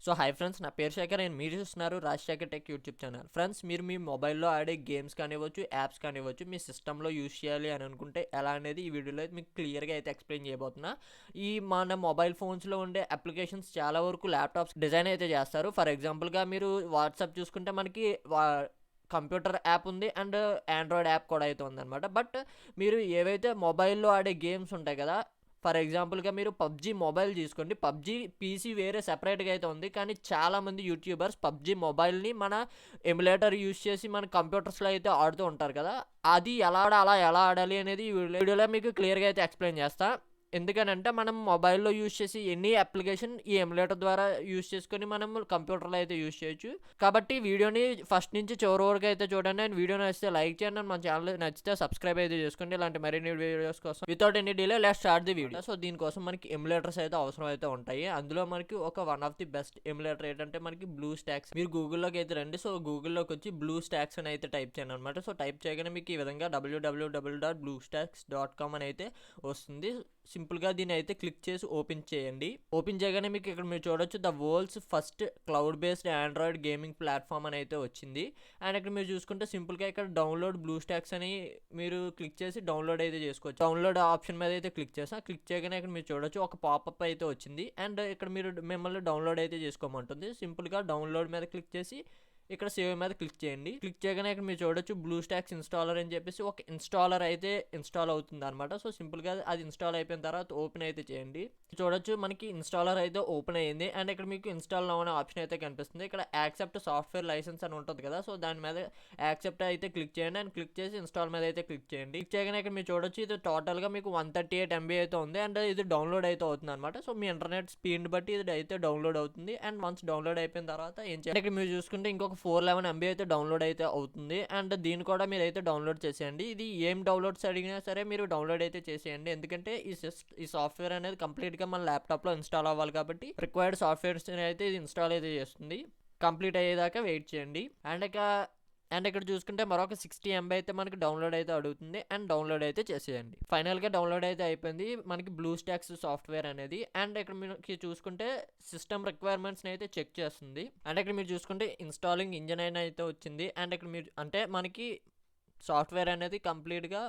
So hi friends, నా పేరు Shekhar and మీరు చూస్తున్నారు 𝗏𝗃 టెక్ యూట్యూబ్ ఛానల్. ఫ్రెండ్స్, మీరు మీ మొబైల్లో ఆడే గేమ్స్ కానివ్వచ్చు, యాప్స్ కానివ్వచ్చు, మీ సిస్టంలో యూజ్ చేయాలి అని అనుకుంటే ఎలా అనేది ఈ వీడియోలో అయితే మీకు క్లియర్గా అయితే ఎక్స్ప్లెయిన్ చేయబోతున్నా. మన మొబైల్ ఫోన్స్లో ఉండే అప్లికేషన్స్ చాలా వరకు ల్యాప్టాప్స్ డిజైన్ అయితే చేస్తారు. ఫర్ ఎగ్జాంపుల్గా మీరు వాట్సాప్ చూసుకుంటే మనకి కంప్యూటర్ యాప్ ఉంది అండ్ ఆండ్రాయిడ్ యాప్ కూడా అయితే ఉందన్నమాట. బట్ మీరు ఏవైతే మొబైల్లో ఆడే గేమ్స్ ఉంటాయి కదా, ఫర్ ఎగ్జాంపుల్గా మీరు పబ్జీ మొబైల్ తీసుకోండి. పబ్జీ పీసీ వేరే సెపరేట్గా అయితే ఉంది, కానీ చాలామంది యూట్యూబర్స్ పబ్జీ మొబైల్ని మన ఎమ్యులేటర్ యూజ్ చేసి మన కంప్యూటర్స్లో అయితే ఆడుతూ ఉంటారు కదా. అది ఎలా ఆడాలి అనేది ఈ వీడియోలో మీకు క్లియర్గా అయితే ఎక్స్ప్లెయిన్ చేస్తా. ఎందుకనంటే మనం మొబైల్లో యూజ్ చేసి ఎనీ అప్లికేషన్ ఈ ఎమ్యులేటర్ ద్వారా యూజ్ చేసుకొని మనం కంప్యూటర్లో అయితే యూజ్ చేయొచ్చు. కాబట్టి వీడియోని ఫస్ట్ నుంచి చివరి వరకు అయితే చూడండి. అండ్ వీడియో నచ్చితే లైక్ చేయండి, అండ్ మన ఛానల్ నచ్చితే సబ్స్క్రైబ్ అయితే చేసుకోండి. ఇలాంటి మరిన్ని వీడియోస్ కోసం without any delay let's start the video. So దీనికోసం మనకి ఎమ్యులేటర్స్ అయితే అవసరం అయితే ఉంటాయి. అందులో మనకి one of the best emulator ఏంటంటే మనకి బ్లూస్టాక్స్. మీరు గూగుల్లోకి అయితే రండి. సో గూగుల్లోకి వచ్చి బ్లూస్టాక్స్ అని అయితే టైప్ చేయండి అనమాట. సో టైప్ చేయగానే మీకు ఈ విధంగా www.bluestacks.com అని అయితే వస్తుంది. సింపుల్గా దీన్ని అయితే క్లిక్ చేసి ఓపెన్ చేయండి. ఓపెన్ చేయగానే మీకు ఇక్కడ మీరు చూడొచ్చు the world's first cloud based Android gaming platform అని అయితే వచ్చింది. అండ్ ఇక్కడ మీరు చూసుకుంటే సింపుల్గా ఇక్కడ డౌన్లోడ్ బ్లూస్టాక్స్ అని మీరు క్లిక్ చేసి డౌన్లోడ్ అయితే చేసుకోవచ్చు. డౌన్లోడ్ ఆప్షన్ మీద అయితే క్లిక్ చేసి క్లిక్ చేయగానే ఇక్కడ మీరు చూడొచ్చు ఒక పాపప్ అయితే వచ్చింది. అండ్ ఇక్కడ మీరు మిమ్మల్ని డౌన్లోడ్ అయితే చేసుకోమంటుంది. సింపుల్గా డౌన్లోడ్ మీద క్లిక్ చేసి ఇక్కడ సేవ్ మీద క్లిక్ చేయండి. క్లిక్ చేయగానే ఇక్కడ మీరు చూడొచ్చు బ్లూస్టాక్స్ ఇన్స్టాలర్ అని చెప్పేసి ఒక ఇన్స్టాలర్ అయితే ఇన్స్టాల్ అవుతుంది అనమాట. సో సింపుల్గా అది ఇన్స్టాల్ అయిపోయిన తర్వాత ఓపెన్ అయితే చేయండి. చూడొచ్చు మనకి ఇన్స్టాలర్ అయితే ఓపెన్ అయ్యింది. అండ్ ఇక్కడ మీకు ఇన్స్టాల్ నౌ అనే ఆప్షన్ అయితే కనిపిస్తుంది. ఇక్కడ యాక్సెప్ట్ సాఫ్ట్వేర్ లైసెన్స్ అని ఉంటుంది కదా, సో దాని మీద యాక్సెప్ట్ అయితే క్లిక్ చేయండి. అండ్ క్లిక్ చేసి ఇన్స్టాల్ మీద అయితే క్లిక్ చేయండి. క్లిక్ చేయగానే ఇక్కడ మీరు చూడొచ్చు ఇది టోటల్గా మీకు 138 MB అయితే ఉంది. అండ్ ఇది డౌన్లోడ్ అయితే అవుతుంది అనమాట. సో మీ ఇంటర్నెట్ స్పీడ్ బట్టి ఇది అయితే డౌన్లోడ్ అవుతుంది. అండ్ వన్స్ డౌన్లోడ్ అయిపోయిన తర్వాత ఏం చేయాలి, ఇక్కడ మీరు చూసుకుంటే ఇంకొక 411 MB అయితే డౌన్లోడ్ అయితే అవుతుంది. అండ్ దీన్ని కూడా మీరు అయితే డౌన్లోడ్ చేసేయండి. ఇది ఏం డౌన్లోడ్స్ అడిగినా సరే మీరు డౌన్లోడ్ అయితే చేసేయండి. ఎందుకంటే ఈ సాఫ్ట్వేర్ అనేది కంప్లీట్గా మన ల్యాప్టాప్లో ఇన్స్టాల్ అవ్వాలి కాబట్టి రిక్వైర్డ్ సాఫ్ట్వేర్స్ అయితే ఇది ఇన్స్టాల్ అయితే చేస్తుంది. కంప్లీట్ అయ్యేదాకా వెయిట్ చేయండి. అండ్ ఇక్కడ చూసుకుంటే మరొక 60 MB అయితే మనకి డౌన్లోడ్ అయితే అడుగుతుంది. అండ్ డౌన్లోడ్ అయితే చేసేయండి. ఫైనల్గా డౌన్లోడ్ అయితే అయిపోయింది మనకి బ్లూస్టాక్స్ సాఫ్ట్వేర్ అనేది. అండ్ ఇక్కడ మీరు చూసుకుంటే సిస్టమ్ రిక్వైర్మెంట్స్ని అయితే చెక్ చేస్తుంది. అండ్ ఇక్కడ మీరు చూసుకుంటే ఇన్స్టాలింగ్ ఇంజన్ అయితే వచ్చింది. అండ్ ఇక్కడ మీరు అంటే మనకి సాఫ్ట్వేర్ అనేది కంప్లీట్గా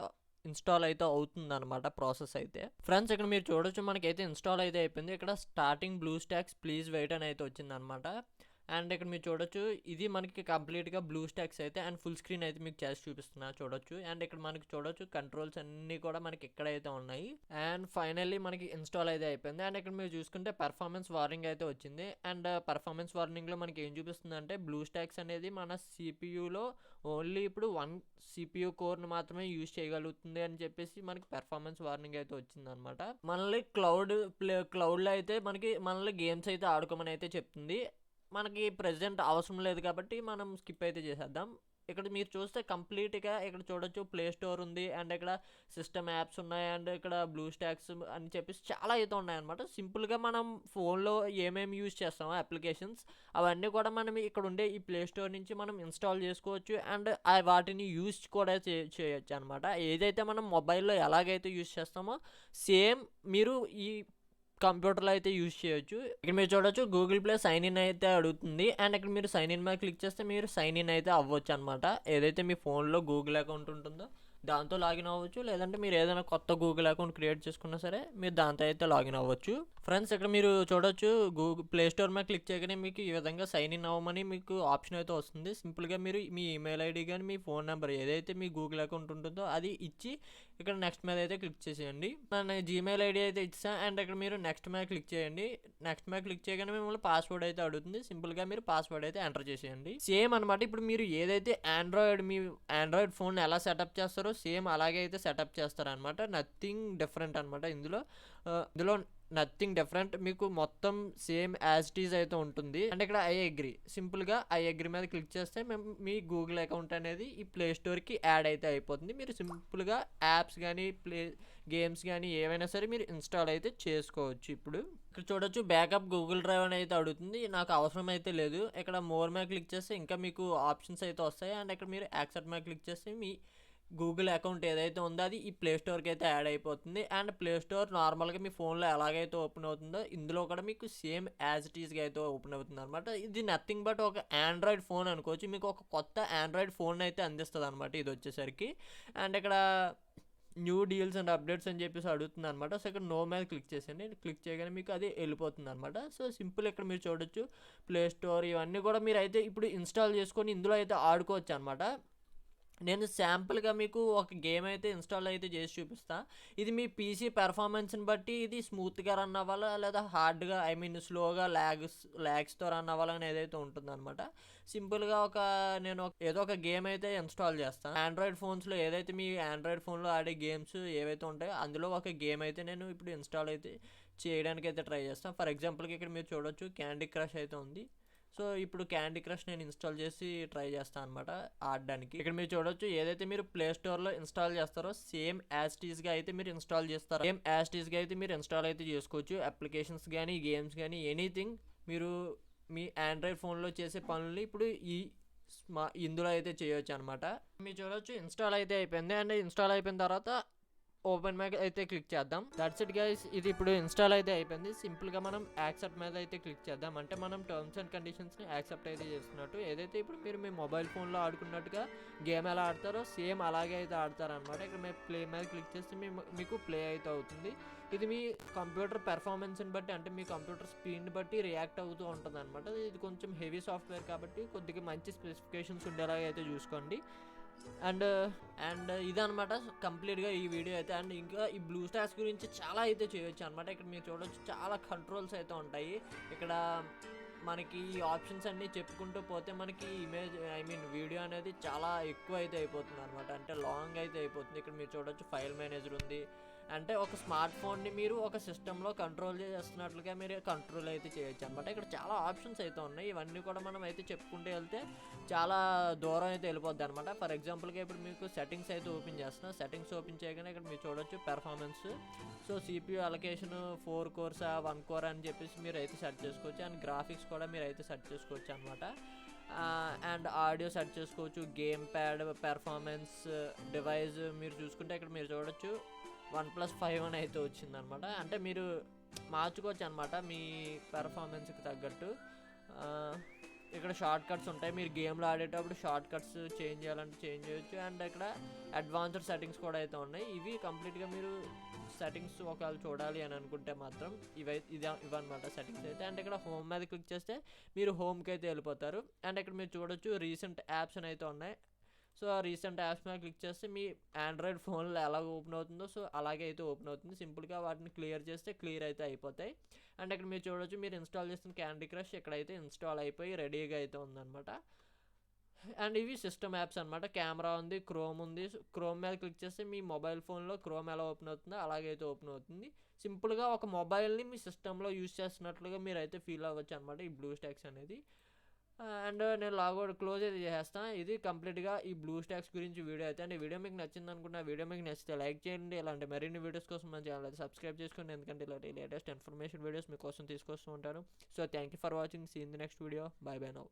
ఇన్స్టాల్ అయితే అవుతుంది అనమాట ప్రాసెస్ అయితే. ఫ్రెండ్స్, ఇక్కడ మీరు చూడొచ్చు మనకైతే ఇన్స్టాల్ అయితే అయిపోయింది. ఇక్కడ స్టార్టింగ్ బ్లూస్టాక్స్ ప్లీజ్ వెయిట్ అని అయితే వచ్చింది అనమాట. అండ్ ఇక్కడ మీరు చూడొచ్చు ఇది మనకి కంప్లీట్గా బ్లూస్టాక్స్ అయితే అండ్ ఫుల్ స్క్రీన్ అయితే మీకు చేసి చూపిస్తున్నా చూడొచ్చు. అండ్ ఇక్కడ మనకి చూడొచ్చు కంట్రోల్స్ అన్నీ కూడా మనకి ఎక్కడైతే ఉన్నాయి. అండ్ ఫైనల్లీ మనకి ఇన్స్టాల్ అయితే అయిపోయింది. అండ్ ఇక్కడ మీరు చూసుకుంటే పర్ఫార్మెన్స్ వార్నింగ్ అయితే వచ్చింది. అండ్ పర్ఫార్మెన్స్ వార్నింగ్లో మనకి ఏం చూపిస్తుంది అంటే బ్లూస్టాక్స్ అనేది మన సిపియూలో ఓన్లీ ఇప్పుడు 1 CPU కోర్ని మాత్రమే యూజ్ చేయగలుగుతుంది అని చెప్పేసి మనకి పర్ఫార్మెన్స్ వార్నింగ్ అయితే వచ్చింది అనమాట. మనల్ని క్లౌడ్లో అయితే మనల్ని గేమ్స్ అయితే ఆడుకోమని అయితే చెప్తుంది. మనకి ప్రెజెంట్ అవసరం లేదు కాబట్టి మనం స్కిప్ అయితే చేసేద్దాం. ఇక్కడ మీరు చూస్తే కంప్లీట్గా ఇక్కడ చూడొచ్చు ప్లే స్టోర్ ఉంది. అండ్ ఇక్కడ సిస్టమ్ యాప్స్ ఉన్నాయి. అండ్ ఇక్కడ బ్లూస్టాక్స్ అని చెప్పేసి చాలా అయితే ఉన్నాయన్నమాట. సింపుల్గా మనం ఫోన్లో ఏమేమి యూజ్ చేస్తామో అప్లికేషన్స్ అవన్నీ కూడా మనం ఇక్కడ ఉండే ఈ ప్లే స్టోర్ నుంచి మనం ఇన్స్టాల్ చేసుకోవచ్చు. అండ్ వాటిని యూజ్ కూడా చేయొచ్చు అనమాట. ఏదైతే మనం మొబైల్లో ఎలాగైతే యూజ్ చేస్తామో సేమ్ మీరు ఈ కంప్యూటర్లో అయితే యూజ్ చేయొచ్చు. ఇక్కడ మీరు చూడొచ్చు గూగుల్ ప్లే సైన్ ఇన్ అయితే అడుగుతుంది. అండ్ ఇక్కడ మీరు సైన్ ఇన్ మీద క్లిక్ చేస్తే మీరు సైన్ ఇన్ అయితే అవ్వచ్చు అనమాట. ఏదైతే మీ ఫోన్లో గూగుల్ అకౌంట్ ఉంటుందో దాంతో లాగిన్ అవ్వచ్చు. లేదంటే మీరు ఏదైనా కొత్త గూగుల్ అకౌంట్ క్రియేట్ చేసుకున్నా సరే మీరు దాంతో అయితే లాగిన్ అవ్వచ్చు. ఫ్రెండ్స్, ఇక్కడ మీరు చూడొచ్చు గూగుల్ ప్లే స్టోర్ మీద క్లిక్ చేయగానే మీకు ఈ విధంగా సైన్ ఇన్ అవ్వమని మీకు ఆప్షన్ అయితే వస్తుంది. సింపుల్గా మీరు మీ ఈమెయిల్ ఐడి కానీ మీ ఫోన్ నెంబర్ ఏదైతే మీ గూగుల్ అకౌంట్ ఉంటుందో అది ఇచ్చి ఇక్కడ నెక్స్ట్ మీద అయితే క్లిక్ చేసేయండి. మన జీమెయిల్ ఐడి అయితే ఇచ్చా. అండ్ ఇక్కడ మీరు నెక్స్ట్ మీద క్లిక్ చేయండి. నెక్స్ట్ మీద క్లిక్ చేయగానే మిమ్మల్ని పాస్వర్డ్ అయితే అడుగుతుంది. సింపుల్గా మీరు పాస్వర్డ్ అయితే ఎంటర్ చేసేయండి. సేమ్ అనమాట. ఇప్పుడు మీరు ఏదైతే మీ ఆండ్రాయిడ్ ఫోన్ ఎలా సెటప్ చేస్తారో సేమ్ అలాగే అయితే సెటప్ చేస్తారనమాట. నథింగ్ డిఫరెంట్ అనమాట. ఇందులో నథింగ్ డిఫరెంట్, మీకు మొత్తం సేమ్ యాజ్ ఇట్ ఈజ్ అయితే ఉంటుంది. అండ్ ఇక్కడ ఐ అగ్రీ, సింపుల్గా ఐ అగ్రీ మీద క్లిక్ చేస్తే మీ గూగుల్ అకౌంట్ అనేది ఈ ప్లే స్టోర్కి యాడ్ అయితే అయిపోతుంది. మీరు సింపుల్గా యాప్స్ కానీ గేమ్స్ కానీ ఏవైనా సరే మీరు ఇన్స్టాల్ అయితే చేసుకోవచ్చు. ఇప్పుడు ఇక్కడ చూడొచ్చు బ్యాకప్ గూగుల్ డ్రైవ్ అని అయితే అడుగుతుంది. నాకు అవసరం అయితే లేదు. ఇక్కడ మోర్ మీద క్లిక్ చేస్తే ఇంకా మీకు ఆప్షన్స్ అయితే వస్తాయి. అండ్ ఇక్కడ మీరు యాక్సెప్ట్ మీద క్లిక్ చేస్తే గూగుల్ అకౌంట్ ఏదైతే ఉందో అది ఈ ప్లే స్టోర్కి అయితే యాడ్ అయిపోతుంది. అండ్ ప్లే స్టోర్ నార్మల్గా మీ ఫోన్లో ఎలాగైతే ఓపెన్ అవుతుందో ఇందులో కూడా మీకు సేమ్ యాజ్ ఇట్ ఈస్గా అయితే ఓపెన్ అవుతుంది అనమాట. ఇది నథింగ్ బట్ ఒక ఆండ్రాయిడ్ ఫోన్ అనుకోవచ్చు. మీకు ఒక కొత్త ఆండ్రాయిడ్ ఫోన్ అయితే అందిస్తుంది అనమాట ఇది వచ్చేసరికి. అండ్ ఇక్కడ న్యూ డీల్స్ అండ్ అప్డేట్స్ అని చెప్పేసి అడుగుతుంది అనమాట. సో ఇక్కడ నో మీద క్లిక్ చేసేయండి. క్లిక్ చేయగానే మీకు అది వెళ్ళిపోతుంది అనమాట. సో సింపుల్ ఇక్కడ మీరు చూడొచ్చు ప్లే స్టోర్ ఇవన్నీ కూడా మీరు అయితే ఇప్పుడు ఇన్స్టాల్ చేసుకొని ఇందులో అయితే ఆడుకోవచ్చు అనమాట. నేను శాంపుల్గా మీకు ఒక గేమ్ అయితే ఇన్స్టాల్ అయితే చేసి చూపిస్తాను. ఇది మీ పీసీ పెర్ఫార్మెన్స్ని బట్టి ఇది స్మూత్గా రన్ అవ్వాలా లేదా హార్డ్గా స్లోగా ల్యాగ్స్తో రన్ అవ్వాలని ఏదైతే ఉంటుందన్నమాట. సింపుల్గా నేను ఏదో ఒక గేమ్ అయితే ఇన్స్టాల్ చేస్తాను. ఆండ్రాయిడ్ ఫోన్స్లో ఏదైతే మీ ఆండ్రాయిడ్ ఫోన్లో ఆడే గేమ్స్ ఏవైతే ఉంటాయో అందులో ఒక గేమ్ అయితే నేను ఇప్పుడు ఇన్స్టాల్ అయితే చేయడానికి అయితే ట్రై చేస్తాను. ఫర్ ఎగ్జాంపుల్కి ఇక్కడ మీరు చూడొచ్చు క్యాండీ క్రష్ అయితే ఉంది. సో ఇప్పుడు క్యాండీ క్రష్ నేను ఇన్స్టాల్ చేసి ట్రై చేస్తాను అనమాట ఆడడానికి. ఇక్కడ మీరు చూడొచ్చు ఏదైతే మీరు ప్లే స్టోర్లో ఇన్స్టాల్ చేస్తారో సేమ్ యాజ్ టీస్గా అయితే మీరు ఇన్స్టాల్ చేస్తారు. సేమ్ యాజ్ టీస్గా అయితే మీరు ఇన్స్టాల్ అయితే చేసుకోవచ్చు. అప్లికేషన్స్ కానీ గేమ్స్ కానీ ఎనీథింగ్ మీరు మీ ఆండ్రాయిడ్ ఫోన్లో చేసే పనులు ఇప్పుడు ఇందులో అయితే చేయొచ్చు అనమాట. మీరు చూడొచ్చు ఇన్స్టాల్ అయితే అయిపోయింది. అండ్ ఇన్స్టాల్ అయిపోయిన తర్వాత ఓపెన్ మీద అయితే క్లిక్ చేద్దాం. దట్స్ ఇట్ గైస్, ఇది ఇప్పుడు ఇన్స్టాల్ అయితే అయిపోయింది. సింపుల్గా మనం యాక్సెప్ట్ మీద అయితే క్లిక్ చేద్దాం. అంటే మనం టర్మ్స్ అండ్ కండిషన్స్ని యాక్సెప్ట్ అయితే చేస్తున్నట్టు. ఏదైతే ఇప్పుడు మీరు మీ మొబైల్ ఫోన్లో ఆడుకున్నట్టుగా గేమ్ ఎలా ఆడతారో సేమ్ అలాగే అయితే ఆడతారనమాట. ఇక్కడ మీరు ప్లే మీద క్లిక్ చేస్తే మీకు ప్లే అయితే అవుతుంది. ఇది మీ కంప్యూటర్ పెర్ఫార్మెన్స్ని బట్టి అంటే మీ కంప్యూటర్ స్పీడ్ని బట్టి రియాక్ట్ అవుతూ ఉంటుంది అనమాట. ఇది కొంచెం హెవీ సాఫ్ట్వేర్ కాబట్టి కొద్దిగా మంచి స్పెసిఫికేషన్స్ ఉండేలాగా అయితే చూసుకోండి. అండ్ ఇదనమాట కంప్లీట్గా ఈ వీడియో అయితే. అండ్ ఇంకా ఈ బ్లూస్టాక్స్ గురించి చాలా అయితే చేయొచ్చు అనమాట. ఇక్కడ మీరు చూడొచ్చు చాలా కంట్రోల్స్ అయితే ఉంటాయి. ఇక్కడ మనకి ఈ ఆప్షన్స్ అన్నీ చెప్పుకుంటూ పోతే మనకి ఇమేజ్ వీడియో అనేది చాలా ఎక్కువ అయితే అయిపోతుంది అనమాట. అంటే లాంగ్ అయితే అయిపోతుంది. ఇక్కడ మీరు చూడొచ్చు ఫైల్ మేనేజర్ ఉంది. అంటే ఒక స్మార్ట్ ఫోన్ని మీరు ఒక సిస్టంలో కంట్రోల్ చేస్తున్నట్లుగా మీరు కంట్రోల్ అయితే చేయొచ్చు అనమాట. ఇక్కడ చాలా ఆప్షన్స్ అయితే ఉన్నాయి. ఇవన్నీ కూడా మనం అయితే చెప్పుకుంటూ వెళ్తే చాలా దూరం అయితే వెళ్ళిపోద్ది అనమాట. ఫర్ ఎగ్జాంపుల్గా ఇప్పుడు మీకు సెట్టింగ్స్ అయితే ఓపెన్ చేస్తున్నా. సెట్టింగ్స్ ఓపెన్ చేయగానే ఇక్కడ మీరు చూడొచ్చు performance. So CPU allocation 4 cores 1 core అని చెప్పేసి మీరు అయితే సెట్ చేసుకోవచ్చు. అండ్ గ్రాఫిక్స్ కూడా మీరు అయితే సెట్ చేసుకోవచ్చు అనమాట. అండ్ ఆడియో సెట్ చేసుకోవచ్చు. గేమ్ ప్యాడ్ పెర్ఫార్మెన్స్ డివైస్ మీరు చూసుకుంటే ఇక్కడ మీరు చూడొచ్చు 1+5 అని అయితే వచ్చిందనమాట. అంటే మీరు మార్చుకోవచ్చు అనమాట మీ పెర్ఫార్మెన్స్కి తగ్గట్టు. ఇక్కడ షార్ట్ కట్స్ ఉంటాయి. మీరు గేమ్లో ఆడేటప్పుడు షార్ట్ కట్స్ చేంజ్ చేయాలంటే చేంజ్ చేయొచ్చు. అండ్ ఇక్కడ అడ్వాన్స్డ్ సెట్టింగ్స్ కూడా అయితే ఉన్నాయి. ఇవి కంప్లీట్గా మీరు సెట్టింగ్స్ ఒకవేళ చూడాలి అని అనుకుంటే మాత్రం ఇవన్నమాట సెట్టింగ్స్ అయితే. అండ్ ఇక్కడ హోమ్ మీద క్లిక్ చేస్తే మీరు హోమ్కి అయితే వెళ్ళిపోతారు. అండ్ ఇక్కడ మీరు చూడొచ్చు రీసెంట్ యాప్స్ అని అయితే ఉన్నాయి. సో ఆ రీసెంట్ యాప్స్ మీద క్లిక్ చేస్తే మీ ఆండ్రాయిడ్ ఫోన్లో ఎలా ఓపెన్ అవుతుందో సో అలాగే అయితే ఓపెన్ అవుతుంది. సింపుల్గా వాటిని క్లియర్ చేస్తే క్లియర్ అయితే అయిపోతాయి. అండ్ ఇక్కడ మీరు చూడొచ్చు మీరు ఇన్స్టాల్ చేసిన క్యాండీ క్రష్ ఇక్కడైతే ఇన్స్టాల్ అయిపోయి రెడీగా అయితే ఉందన్నమాట. అండ్ ఇవి సిస్టమ్ యాప్స్ అనమాట. కెమెరా ఉంది, క్రోమ్ ఉంది. క్రోమ్ మీద క్లిక్ చేస్తే మీ మొబైల్ ఫోన్లో క్రోమ్ ఎలా ఓపెన్ అవుతుందో అలాగైతే ఓపెన్ అవుతుంది. సింపుల్గా ఒక మొబైల్ని మీ సిస్టంలో యూజ్ చేస్తున్నట్లుగా మీరు అయితే ఫీల్ అవ్వచ్చు అనమాట ఈ బ్లూస్టాక్స్ అనేది. అండ్ నేను లాగౌట్ క్లోజ్ అయితే చేస్తాను. ఇది కంప్లీట్గా ఈ బ్లూస్టాక్స్ గురించి వీడియో అయితే. అండ్ ఈ వీడియో మీకు నచ్చింది అనుకుంటున్నా. వీడియో మీకు నచ్చితే లైక్ చేయండి. ఇలాంటి మరిన్ని వీడియోస్ కోసం మన ఛానల్ అయితే సబ్స్క్రైబ్ చేసుకోండి. ఎందుకంటే ఇలాంటి లేటెస్ట్ ఇన్ఫర్మేషన్ వీడియోస్ మీకోసం తీసుకొస్తూ ఉంటాను. So thank you for watching. See in the next video. Bye bye now.